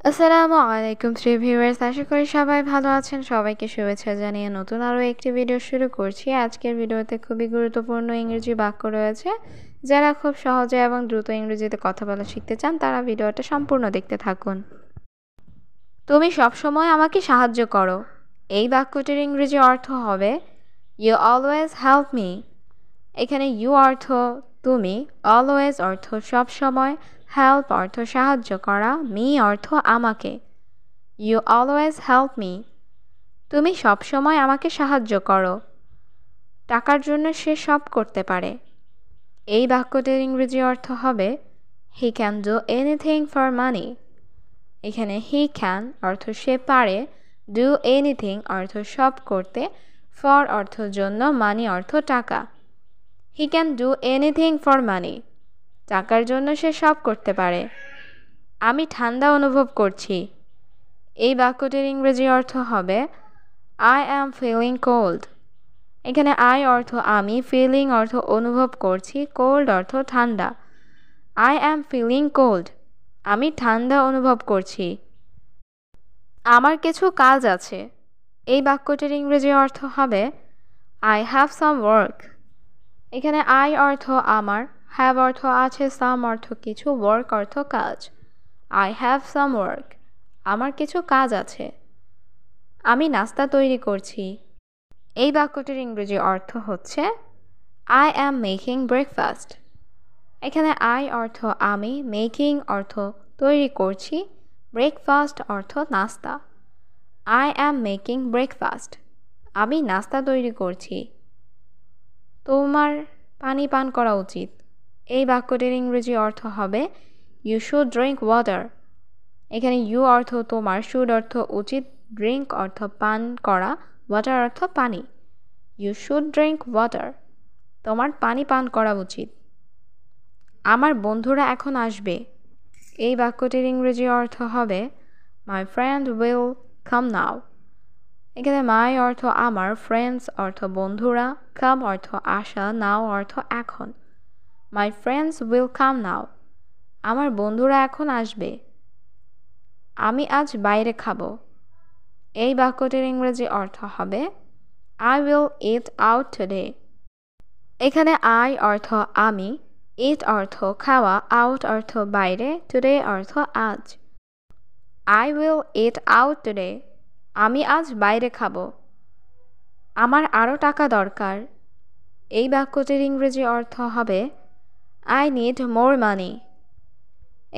আসসালামু আলাইকুম প্রিয় ভিউয়ার্স, আশা করি সবাই ভালো আছেন। সবাইকে শুভেচ্ছা জানিয়ে নতুন আরও একটি ভিডিও শুরু করছি। আজকের ভিডিওতে খুবই গুরুত্বপূর্ণ ইংরেজি বাক্য রয়েছে। যারা খুব সহজে এবং দ্রুত ইংরেজিতে কথা বলা শিখতে চান তারা ভিডিওটা সম্পূর্ণ দেখতে থাকুন। তুমি সবসময় আমাকে সাহায্য করো। এই বাক্যটির ইংরেজি অর্থ হবে ইউ অলওয়েজ হেল্প মি। এখানে ইউ অর্থ তুমি, অলওয়েজ অর্থ সবসময়, হেল্প অর্থ সাহায্য করা, মি অর্থ আমাকে। You always help me. তুমি সবসময় আমাকে সাহায্য করো। টাকার জন্য সে সব করতে পারে। এই বাক্যটির ইংরেজি অর্থ হবে he can do anything for money. এখানে হি ক্যান অর্থ সে পারে, ডু এনিথিং অর্থ সব করতে, ফর অর্থ জন্য, মানি অর্থ টাকা। He can do anything for money. টাকার জন্য সে সব করতে পারে। আমি ঠান্ডা অনুভব করছি। এই বাক্যটির ইংরেজি অর্থ হবে আই অ্যাম ফিলিং কোল্ড। এখানে আই অর্থ আমি, ফিলিং অর্থ অনুভব করছি, কোল্ড অর্থ ঠান্ডা। I am feeling cold. আমি ঠান্ডা অনুভব করছি। আমার কিছু কাজ আছে। এই বাক্যটির ইংরেজি অর্থ হবে আই হ্যাভ সাম ওয়ার্ক। এখানে আই অর্থ আমার, হ্যাভ অর্থ আছে, সাম অর্থ কিছু, ওয়ার্ক অর্থ কাজ। I have some work. আমার কিছু কাজ আছে। আমি নাস্তা তৈরি করছি। এই বাক্যটির ইংরেজি অর্থ হচ্ছে আই অ্যাম মেকিং ব্রেকফাস্ট। এখানে আই অর্থ আমি, মেকিং অর্থ তৈরি করছি, ব্রেকফাস্ট অর্থ নাস্তা। I am making breakfast. আমি নাস্তা তৈরি করছি। তোমার পানি পান করা উচিত। এই বাক্যটির ইংরেজি অর্থ হবে ইউ শুড ড্রিঙ্ক ওয়াটার। এখানে ইউ অর্থ তোমার, শুড অর্থ উচিত, ড্রিঙ্ক অর্থ পান করা, ওয়াটার অর্থ পানি। You should drink water. তোমার পানি পান করা উচিত। আমার বন্ধুরা এখন আসবে। এই বাক্যটির ইংরেজি অর্থ হবে মাই ফ্রেন্ড উইল কাম নাও। এখানে মাই অর্থ আমার, ফ্রেন্ডস অর্থ বন্ধুরা, কাম অর্থ আসা, নাও অর্থ এখন। মাই ফ্রেন্ডস উইল কাম নাও। আমার বন্ধুরা এখন আসবে। আমি আজ বাইরে খাবো। এই বাক্যটির ইংরেজি অর্থ হবে I will it out today. এখানে আই অর্থ আমি, ইট অর্থ খাওয়া, আউট অর্থ বাইরে, টুডে অর্থ আজ। I will it out today. আমি আজ বাইরে খাবো। আমার আরও টাকা দরকার। এই বাক্যটির ইংরেজি অর্থ হবে আই নিড মোর মানি।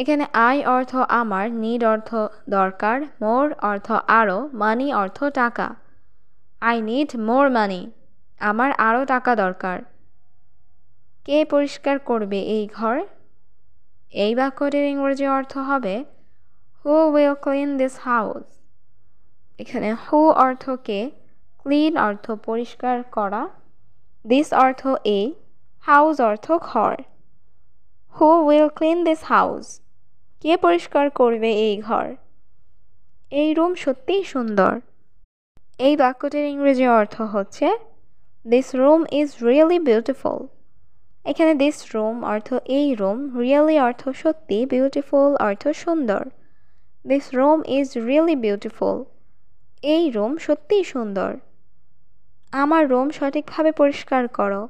এখানে আই অর্থ আমার, নিড অর্থ দরকার, মোর অর্থ আরও, মানি অর্থ টাকা। আই নিড মোর মানি। আমার আরও টাকা দরকার। কে পরিষ্কার করবে এই ঘর? এই বাক্যটির ইংরেজি অর্থ হবে হু উইল ক্লিন দিস হাউস। এখানে হু অর্থ কে, ক্লিন অর্থ পরিষ্কার করা, দিস অর্থ এই, হাউস অর্থ ঘর। Who will clean this house. কে পরিষ্কার করবে এই ঘর? এই রুম সত্যিই সুন্দর। এই বাক্যটির ইংরেজি অর্থ হচ্ছে this room is really beautiful. এখানে দিস রুম অর্থ এই রুম, রিয়েলি অর্থ সত্যি, বিউটিফুল অর্থ সুন্দর। This room is really beautiful. এই রুম সত্যিই সুন্দর। আমার রুম সঠিকভাবে পরিষ্কার করো।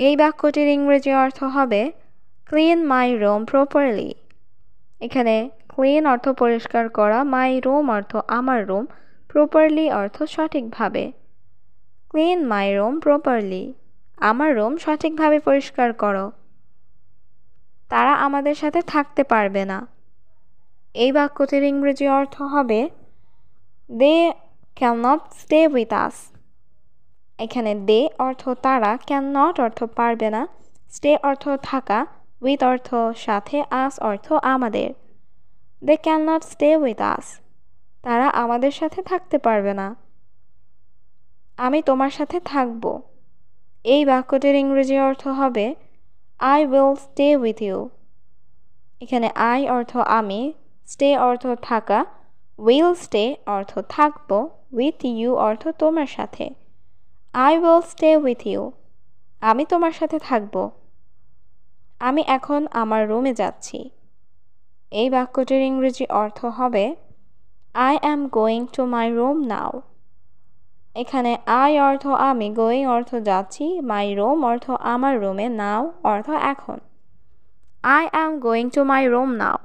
এই বাক্যটির ইংরেজি অর্থ হবে ক্লিন মাই রুম প্রপারলি। এখানে ক্লিন অর্থ পরিষ্কার করা, মাই রুম অর্থ আমার রুম, প্রপারলি অর্থ সঠিকভাবে। Clean my room properly. আমার রুম সঠিকভাবে পরিষ্কার করো। তারা আমাদের সাথে থাকতে পারবে না। এই বাক্যটির ইংরেজি অর্থ হবে they can not stay with us. এখানে দে অর্থ তারা, ক্যান নট অর্থ পারবে না, স্টে অর্থ থাকা, উইথ অর্থ সাথে, আস অর্থ আমাদের। They can not stay with us. তারা আমাদের সাথে থাকতে পারবে না। আমি তোমার সাথে থাকব। এই বাক্যটির ইংরেজি অর্থ হবে I will stay with you. এখানে আই অর্থ আমি, স্টে অর্থ থাকা, উইল স্টে অর্থ থাকব, উইথ ইউ অর্থ তোমার সাথে। I will stay with you. আমি তোমার সাথে থাকব। আমি এখন আমার রুমে যাচ্ছি। এই বাক্যটির ইংরেজি অর্থ হবে I am going to my room now. এখানে I অর্থ আমি, going অর্থ যাচ্ছি, my room অর্থ আমার রুমে, now অর্থ এখন। I am going to my room now.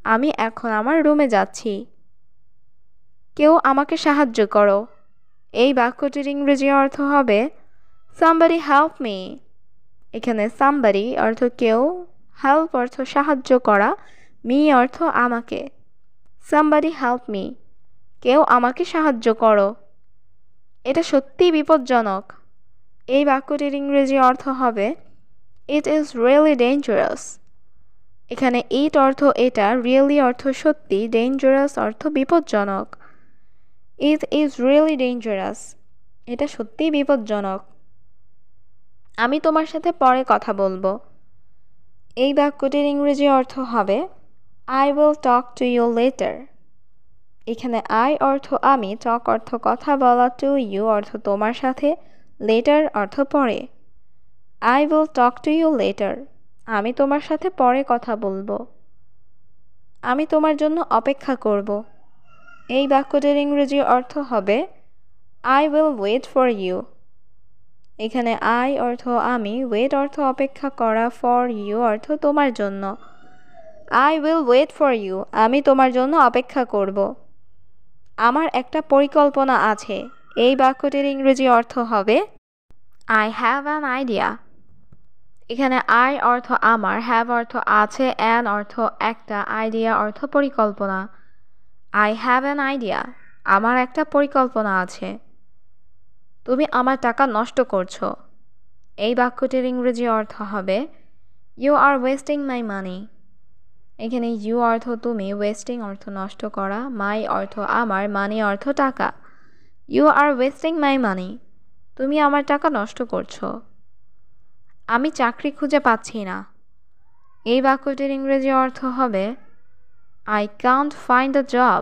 আমি এখন আমার রুমে যাচ্ছি। কেউ আমাকে সাহায্য করো। এই বাক্যটির ইংরেজি অর্থ হবে somebody help me. এখানে somebody অর্থ কেউ, help অর্থ সাহায্য করা, me অর্থ আমাকে। somebody help me. কেউ আমাকে সাহায্য করো। এটা সত্যিই বিপজ্জনক। এই বাক্যটির ইংরেজি অর্থ হবে it is really dangerous. এখানে it অর্থ এটা, really অর্থ সত্যি, dangerous অর্থ বিপজ্জনক। it is really dangerous. এটা সত্যিই বিপজ্জনক। আমি তোমার সাথে পরে কথা বলবো। এই বাক্যটির ইংরেজি অর্থ হবে I will talk to you later. এখানে I অর্থ আমি, talk অর্থ কথা বলা, to you অর্থ তোমার সাথে, later অর্থ পরে। I will talk to you later. আমি তোমার সাথে পরে কথা বলবো। আমি তোমার জন্য অপেক্ষা করব। এই বাক্যটির ইংরেজি অর্থ হবে I will wait for you. এখানে I অর্থ আমি, wait অর্থ অপেক্ষা করা, for you অর্থ তোমার জন্য। I will wait for you. আমি তোমার জন্য অপেক্ষা করব। আমার একটা পরিকল্পনা আছে। এই বাক্যটির ইংরেজি অর্থ হবে I have an idea. এখানে I অর্থ আমার, have অর্থ আছে, an অর্থ একটা, idea অর্থ পরিকল্পনা। I have an idea. আমার একটা পরিকল্পনা আছে। তুমি আমার টাকা নষ্ট করছো। এই বাক্যটির ইংরেজি অর্থ হবে You are wasting my money. এখানে you অর্থ তুমি, wasting অর্থ নষ্ট করা, my অর্থ আমার, money অর্থ টাকা। You are wasting my money. তুমি আমার টাকা নষ্ট করছো। আমি চাকরি খুঁজে পাচ্ছি না। এই বাক্যটির ইংরেজি অর্থ হবে I can't find a job.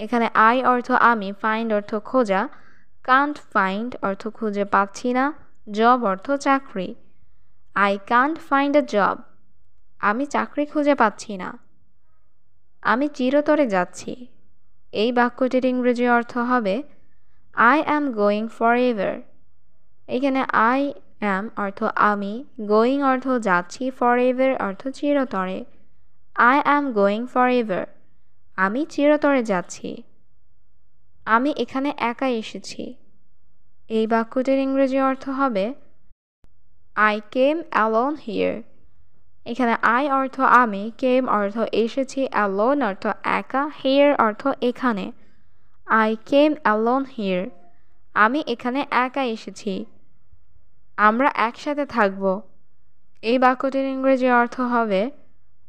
এখানে I অর্থ আমি, find অর্থ খোঁজা, can't find অর্থ খুঁজে পাচ্ছি না, job অর্থ চাকরি। I can't find a job. আমি চাকরি খুঁজে পাচ্ছি না। আমি চিরতরে যাচ্ছি। এই বাক্যটির ইংরেজি অর্থ হবে I am going forever. এখানে I am অর্থ আমি, going অর্থ যাচ্ছি, forever অর্থ চিরতরে। I am going forever. আমি চিরতরে যাচ্ছি। আমি এখানে একা এসেছি। এই বাক্যটির ইংরেজি অর্থ হবে I came alone here. এখানে I অর্থ আমি, came অর্থ এসেছি, alone অর্থ একা, here অর্থ এখানে। I came alone here. আমি এখানে একা এসেছি। আমরা একসাথে থাকব। এই বাক্যটির ইংরেজি অর্থ হবে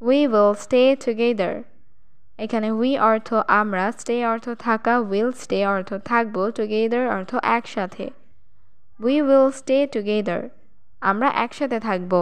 We will stay together. এখানে we অর্থ আমরা, stay অর্থ থাকা, will stay অর্থ থাকব, together অর্থ একসাথে। We will stay together. আমরা একসাথে থাকব।